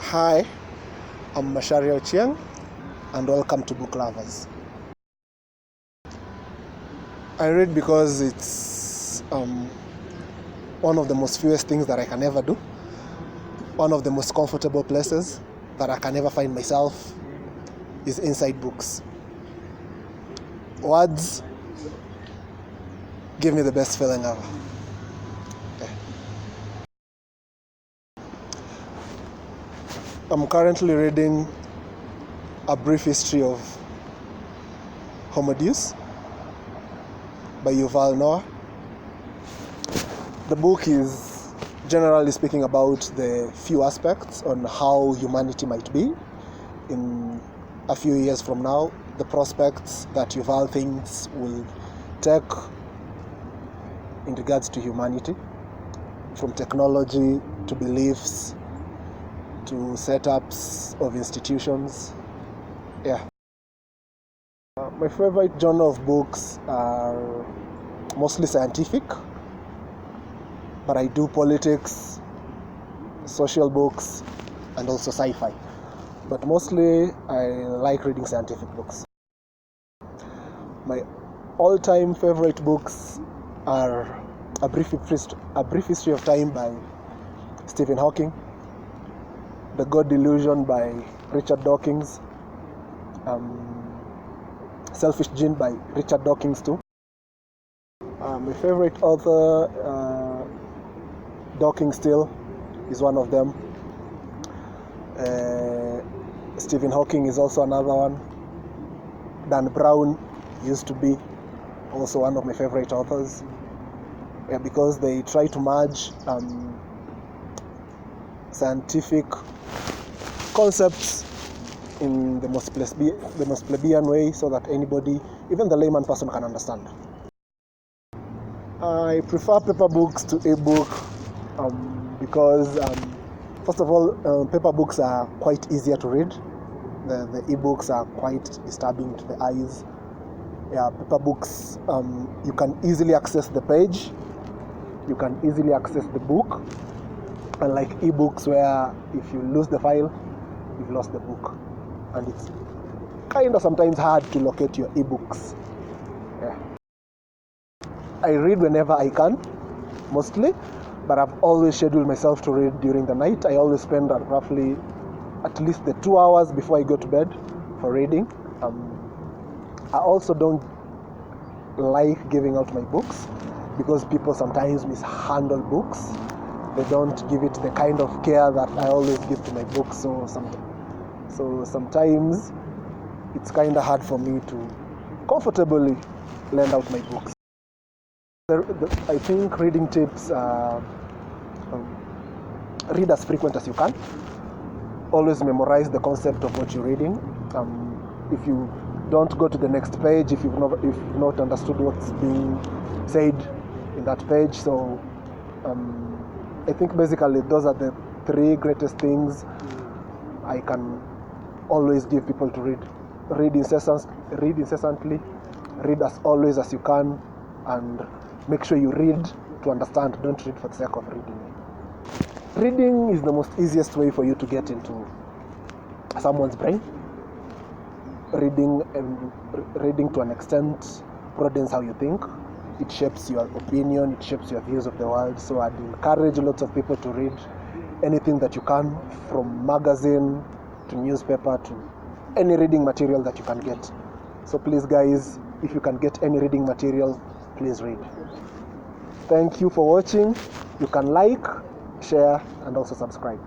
Hi, I'm Macharia Ochieng, and welcome to Book Lovers. I read because it's one of the most fewest things that I can ever do, one of the most comfortable places that I can ever find myself is inside books. Words give me the best feeling ever. I'm currently reading A Brief History of Homo Deus by Yuval Noah. The book is generally speaking about the few aspects on how humanity might be in a few years from now, the prospects that Yuval thinks will take in regards to humanity, from technology to beliefs to setups of institutions. My favorite genre of books are mostly scientific, but I do politics, social books, and also sci-fi. But mostly I like reading scientific books. My all-time favorite books are A Brief History of Time by Stephen Hawking, The God Delusion by Richard Dawkins, Selfish Gene by Richard Dawkins too. My favorite author, Dawkins still, is one of them. Stephen Hawking is also another one. Dan Brown used to be also one of my favorite authors, because they try to merge scientific concepts in the most plebeian way, so that anybody, even the layman person, can understand. I prefer paper books to ebook because first of all, paper books are quite easier to read. The ebooks are quite disturbing to the eyes. Paper books, you can easily access the page, you can easily access the book, unlike ebooks where if you lose the file, you've lost the book, and it's kind of sometimes hard to locate your ebooks. I read whenever I can, mostly, but I've always scheduled myself to read during the night. I always spend roughly at least the 2 hours before I go to bed for reading. I also don't like giving out my books because people sometimes mishandle books. They don't give it the kind of care that I always give to my books. So sometimes it's kind of hard for me to comfortably lend out my books. I think reading tips are read as frequent as you can. Always memorize the concept of what you're reading. If you don't go to the next page, if you've not understood what's being said in that page. So I think basically those are the 3 greatest things I can always give people to read. Read incessantly, read as always as you can, and make sure you read to understand. Don't read for the sake of reading. Reading is the most easiest way for you to get into someone's brain. Reading to an extent broadens how you think. It shapes your opinion, it shapes your views of the world. So I'd encourage lots of people to read anything that you can, from magazine to newspaper to any reading material that you can get. So please guys, if you can get any reading material, please read. Thank you for watching. You can like, share, and also subscribe.